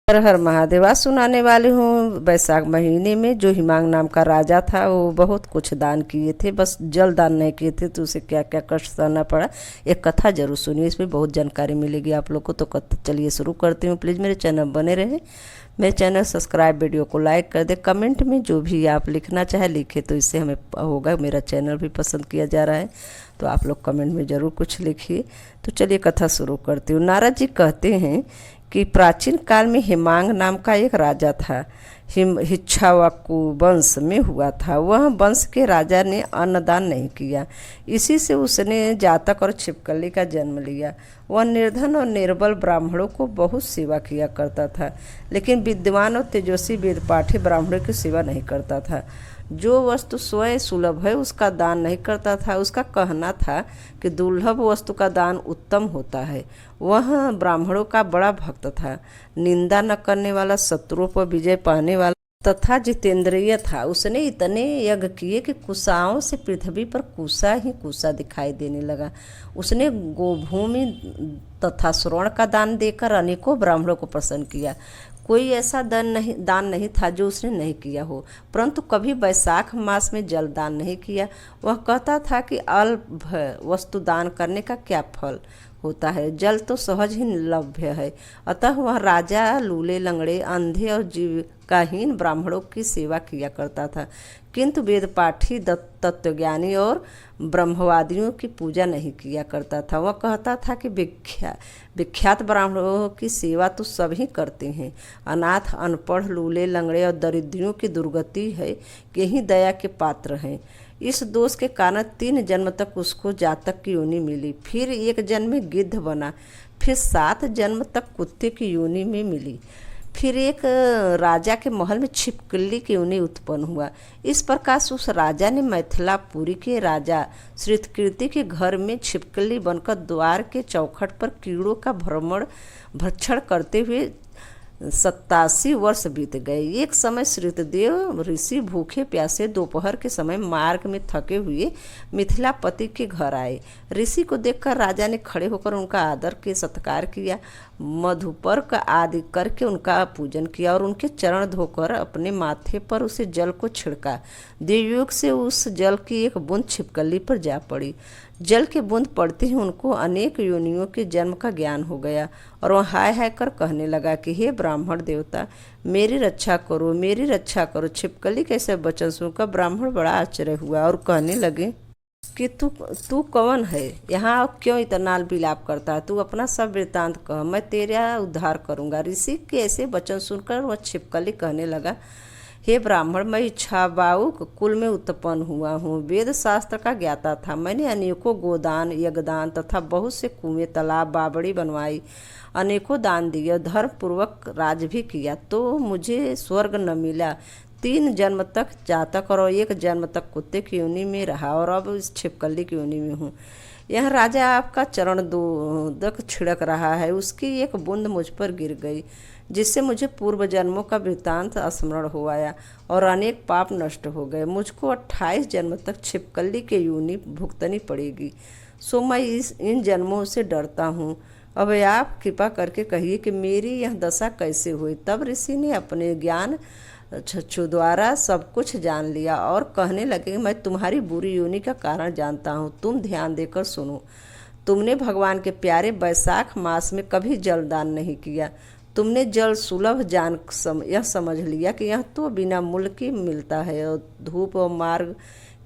हर हर महादेव। आज सुनाने वाली हूँ बैसाख महीने में जो हिमांग नाम का राजा था वो बहुत कुछ दान किए थे, बस जल दान नहीं किए थे तो उसे क्या क्या कष्ट सहना पड़ा। एक कथा जरूर सुनिए, इसमें बहुत जानकारी मिलेगी आप लोग को। तो कथा चलिए शुरू करती हूँ। प्लीज़ मेरे चैनल बने रहे, मेरे चैनल सब्सक्राइब, वीडियो को लाइक कर दे, कमेंट में जो भी आप लिखना चाहे लिखे, तो इससे हमें होगा मेरा चैनल भी पसंद किया जा रहा है। तो आप लोग कमेंट में ज़रूर कुछ लिखिए। तो चलिए कथा शुरू करती हूँ। नारद जी कहते हैं कि प्राचीन काल में हिमांग नाम का एक राजा था। इक्ष्वाकु वंश में हुआ था। वह वंश के राजा ने अन्नदान नहीं किया, इसी से उसने जातक और छिपकली का जन्म लिया। वह निर्धन और निर्बल ब्राह्मणों को बहुत सेवा किया करता था, लेकिन विद्वान और तेजस्वी वेदपाठी ब्राह्मणों की सेवा नहीं करता था। जो वस्तु स्वयं सुलभ है उसका दान नहीं करता था। उसका कहना था कि दुर्लभ वस्तु का दान उत्तम होता है। वह ब्राह्मणों का बड़ा भक्त था, निंदा न करने वाला, शत्रुओं पर विजय पाने वाला तथा जितेंद्रिय था। उसने इतने यज्ञ किए कि कुशाओं से पृथ्वी पर कुशा ही कुशा दिखाई देने लगा। उसने गोभूमि तथा स्वर्ण का दान देकर अनेकों ब्राह्मणों को प्रसन्न किया। कोई ऐसा दान नहीं था जो उसने नहीं किया हो, परंतु कभी वैशाख मास में जल दान नहीं किया। वह कहता था कि अल्प वस्तु दान करने का क्या फल होता है, जल तो सहज ही लभ्य है। अतः वह राजा लूले, लंगड़े, अंधे और जीविकाहीन ब्राह्मणों की सेवा किया करता था, किंतु वेदपाठी, तत्वज्ञानी और ब्रह्मवादियों की पूजा नहीं किया करता था। वह कहता था कि विख्यात ब्राह्मणों की सेवा तो सभी करते हैं, अनाथ, अनपढ़, लूले, लंगड़े और दरिद्रियों की दुर्गति है, यही दया के पात्र हैं। इस दोष के कारण 3 जन्म तक उसको जातक की योनि मिली, फिर 1 जन्म में गिद्ध बना, फिर 7 जन्म तक कुत्ते की योनि में मिली, फिर एक राजा के महल में छिपकली की योनि उत्पन्न हुआ। इस प्रकार से उस राजा ने मैथिलापुरी के राजा श्रुतकीर्ति के घर में छिपकली बनकर द्वार के चौखट पर कीड़ों का भक्षण करते हुए 87 वर्ष बीत गए। एक समय श्रुतदेव ऋषि भूखे प्यासे दोपहर के समय मार्ग में थके हुए मिथिलापति के घर आए। ऋषि को देखकर राजा ने खड़े होकर उनका आदर के सत्कार किया, मधुपर्क आदि करके उनका पूजन किया और उनके चरण धोकर अपने माथे पर उसे जल को छिड़का। देवयोग से उस जल की एक बूंद छिपकली पर जा पड़ी। जल की बूंद पड़ते ही उनको अनेक योनियों के जन्म का ज्ञान हो गया और वह हाय हाय कर कहने लगा कि हे ब्राह्मण देवता, मेरी रक्षा करो, मेरी रक्षा करो। छिपकली कैसे वचन सुनकर ब्राह्मण बड़ा आश्चर्य हुआ और कहने लगे कि तू कौन है, यहाँ क्यों इतना विलाप करता है? तू अपना सब वृत्तांत कह, मैं तेरा उद्धार करूँगा। ऋषि के ऐसे वचन सुनकर वह छिपकली कहने लगा, हे ब्राह्मण, मैं इक्ष्वाकु कुल में उत्पन्न हुआ हूँ, वेद शास्त्र का ज्ञाता था। मैंने अनेकों गोदान, यज्ञदान तथा बहुत से कुएं, तालाब, बावड़ी बनवाई, अनेकों दान दिए, धर्म पूर्वक राज भी किया, तो मुझे स्वर्ग न मिला। 3 जन्म तक जातक और 1 जन्म तक कुत्ते की योनि में रहा और अब इस छिपकली की योनि में हूँ। यह राजा आपका चरण दोदक छिड़क रहा है, उसकी एक बूंद मुझ पर गिर गई, जिससे मुझे पूर्व जन्मों का वृत्तांत स्मरण हो आया और अनेक पाप नष्ट हो गए। मुझको 28 जन्म तक छिपकली के योनि भुगतनी पड़ेगी, सो मैं इन जन्मों से डरता हूँ। अब आप कृपा करके कहिए कि मेरी यह दशा कैसे हुई। तब ऋषि ने अपने ज्ञान चक्षु द्वारा सब कुछ जान लिया और कहने लगे, मैं तुम्हारी बुरी योनि का कारण जानता हूँ, तुम ध्यान देकर सुनो। तुमने भगवान के प्यारे वैशाख मास में कभी जलदान नहीं किया। तुमने जल सुलभ यह समझ लिया कि यह तो बिना मूल्य की मिलता है और धूप और मार्ग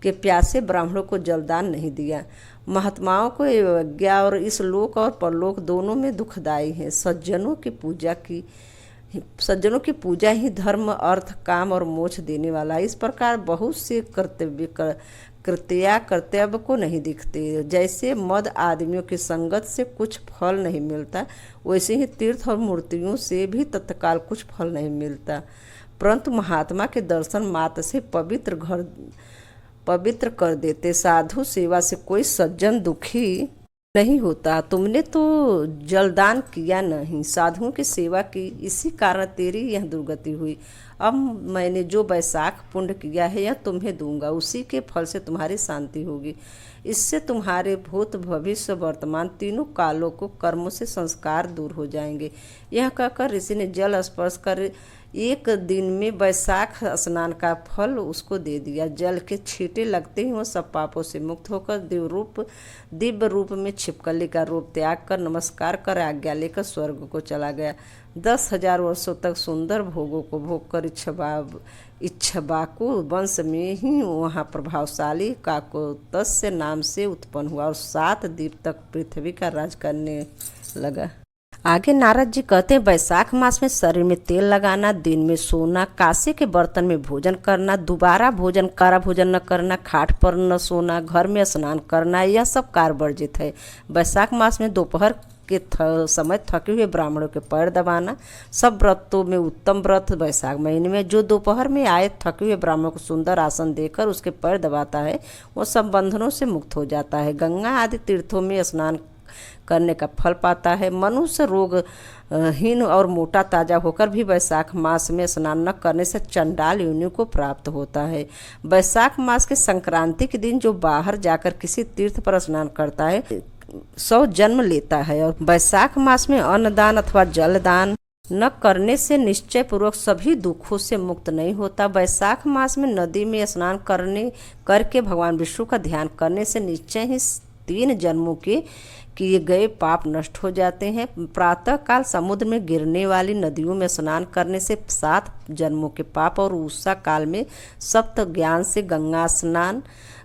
के प्यासे ब्राह्मणों को जलदान नहीं दिया। महात्माओं को यज्ञ और इस लोक और परलोक दोनों में दुखदायी है। सज्जनों की पूजा ही धर्म, अर्थ, काम और मोक्ष देने वाला है। इस प्रकार बहुत से कर्तव्य को नहीं दिखते। जैसे मद आदमियों की संगत से कुछ फल नहीं मिलता, वैसे ही तीर्थ और मूर्तियों से भी तत्काल कुछ फल नहीं मिलता, परंतु महात्मा के दर्शन मात्र से पवित्र कर देते। साधु सेवा से कोई सज्जन दुखी नहीं होता। तुमने तो जलदान किया नहीं, साधुओं की सेवा की, इसी कारण तेरी यह दुर्गति हुई। अब मैंने जो वैशाख पुण्य किया है यह तुम्हें दूंगा, उसी के फल से तुम्हारी शांति होगी। इससे तुम्हारे भूत भविष्य वर्तमान तीनों कालों को कर्मों से संस्कार दूर हो जाएंगे। यह कहकर ऋषि ने जल स्पर्श कर एक दिन में वैशाख स्नान का फल उसको दे दिया। जल के छींटे लगते ही वह सब पापों से मुक्त होकर दिव्य रूप में छिपकली का रूप त्याग कर नमस्कार कर आज्ञा लेकर स्वर्ग को चला गया। 10,000 वर्षों तक सुंदर भोगों को भोग कर इक्ष्वाकु वंश में ही वहाँ प्रभावशाली काकोत्स्य नाम से उत्पन्न हुआ और 7 द्वीप तक पृथ्वी का राज करने लगा। आगे नारद जी कहते हैं, वैशाख मास में शरीर में तेल लगाना, दिन में सोना, कांसे के बर्तन में भोजन करना, दोबारा भोजन न करना, खाट पर न सोना, घर में स्नान करना, यह सब कार्य वर्जित है। वैशाख मास में दोपहर के समय थके हुए ब्राह्मणों के पैर दबाना। सब व्रतों में उत्तम व्रत वैशाख महीने में जो दोपहर में आए थके हुए ब्राह्मणों को सुंदर आसन देकर उसके पैर दबाता है वो सब बंधनों से मुक्त हो जाता है। गंगा आदि तीर्थों में स्नान करने का फल पाता है। मनुष्य रोगहीन और मोटा ताजा होकर भी वैशाख मास में स्नान न करने से चंडाल योनि को प्राप्त होता है। वैशाख मास के संक्रांति के दिन जो बाहर जाकर किसी तीर्थ पर स्नान करता है 100 जन्म लेता है। और वैशाख मास में अन्नदान अथवा जलदान न करने से निश्चय पूर्वक सभी दुखों से मुक्त नहीं होता। वैशाख मास में नदी में स्नान करके भगवान विष्णु का ध्यान करने से निश्चय ही 3 जन्मों के किए गए पाप नष्ट हो जाते हैं। प्रातः काल समुद्र में गिरने वाली नदियों में स्नान करने से 7 जन्मों के पाप और उषा काल में सप्त ज्ञान से गंगा स्नान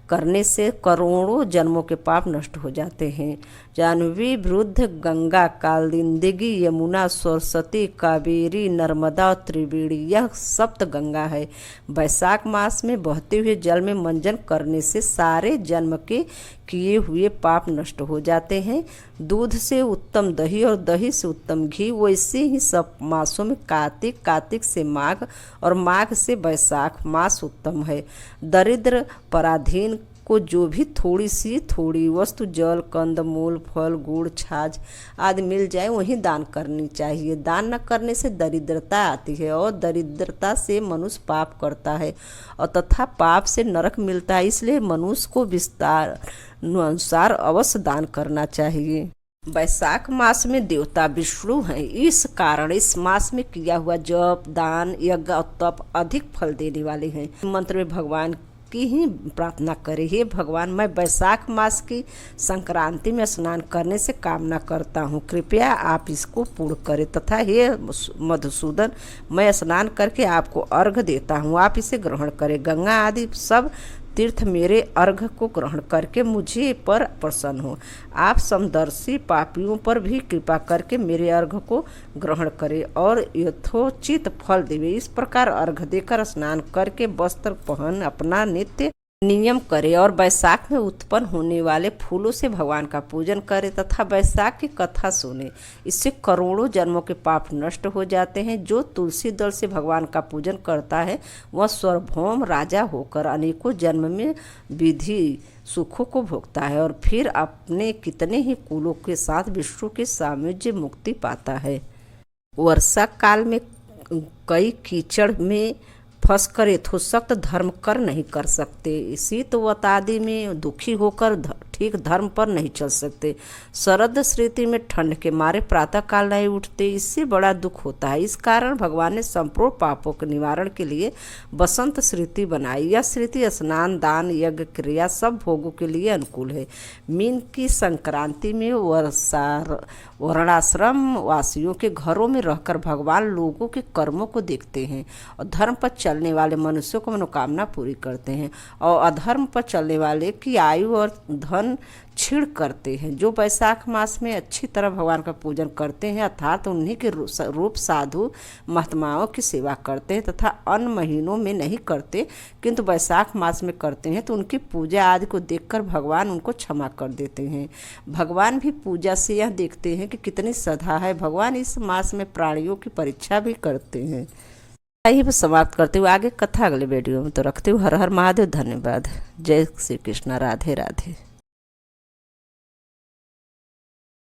करने से करोड़ों जन्मों के पाप नष्ट हो जाते हैं। जाह्नवी, वृद्ध, गंगा, कालिंदी, यमुना, सरस्वती, कावेरी, नर्मदा और त्रिवेणी यह सप्त गंगा है। वैशाख मास में बहते हुए जल में मंजन करने से सारे जन्म के किए हुए पाप नष्ट हो जाते हैं। दूध से उत्तम दही और दही से उत्तम घी, वैसे ही सब मासों में कार्तिक से माघ और माघ से वैशाख मास उत्तम है। दरिद्र पराधीन को जो भी थोड़ी वस्तु जल, कंद, मूल, फल, गुड़, छाछ आदि मिल जाए वही दान करनी चाहिए। दान न करने से दरिद्रता आती है और दरिद्रता से मनुष्य पाप करता है और तथा पाप से नरक मिलता है। इसलिए मनुष्य को विस्तार अनुसार अवश्य दान करना चाहिए। वैशाख मास में देवता विष्णु हैं, इस कारण इस मास में किया हुआ जप, दान, यज्ञ और तप अधिक फल देने वाले हैं। मंत्र में भगवान की ही प्रार्थना करें, हे भगवान मैं वैशाख मास की संक्रांति में स्नान करने से कामना करता हूँ, कृपया आप इसको पूर्ण करें। तथा हे मधुसूदन मैं स्नान करके आपको अर्घ देता हूँ, आप इसे ग्रहण करें। गंगा आदि सब तीर्थ मेरे अर्घ को ग्रहण करके मुझे पर प्रसन्न हो। आप समदर्शी पापियों पर भी कृपा करके मेरे अर्घ को ग्रहण करें और यथोचित फल देवे। इस प्रकार अर्घ देकर स्नान करके वस्त्र पहन अपना नित्य नियम करे और वैशाख में उत्पन्न होने वाले फूलों से भगवान का पूजन करे तथा वैशाख की कथा सुने। इससे करोड़ों जन्मों के पाप नष्ट हो जाते हैं। जो तुलसी दल से भगवान का पूजन करता है वह सार्वभौम राजा होकर अनेकों जन्म में विधि सुखों को भोगता है और फिर अपने कितने ही कुलों के साथ विष्णु के साम्राज्य मुक्ति पाता है। वर्षा काल में कई कीचड़ में फंसकर यथोक्त धर्म कर नहीं कर सकते। शीत वतादि में दुखी होकर ठीक धर्म पर नहीं चल सकते। शरद ऋतु में ठंड के मारे प्रातः काल नहीं उठते, इससे बड़ा दुख होता है। इस कारण भगवान ने संपूर्ण पापों के निवारण के लिए बसंत ऋतु बनाई। यह ऋतु स्नान, दान, यज्ञ, क्रिया सब भोगों के लिए अनुकूल है। मीन की संक्रांति में वर्णाश्रम वासियों के घरों में रहकर भगवान लोगों के कर्मों को देखते हैं और धर्म पर चलने वाले मनुष्यों को मनोकामना पूरी करते हैं और अधर्म पर चलने वाले की आयु और धन छीण करते हैं। जो वैशाख मास में अच्छी तरह भगवान का पूजन करते हैं अर्थात उन्हीं के रूप साधु महात्माओं की सेवा करते हैं तथा अन्य महीनों में नहीं करते किंतु वैशाख मास में करते हैं तो उनकी पूजा आदि को देखकर भगवान उनको क्षमा कर देते हैं। भगवान भी पूजा से यह देखते हैं कि कितनी श्रद्धा है। भगवान इस मास में प्राणियों की परीक्षा भी करते हैं। यही पर समाप्त करते हुए आगे कथा अगले वीडियो में तो रखते हुए हर हर महादेव। धन्यवाद। जय श्री कृष्ण। राधे राधे।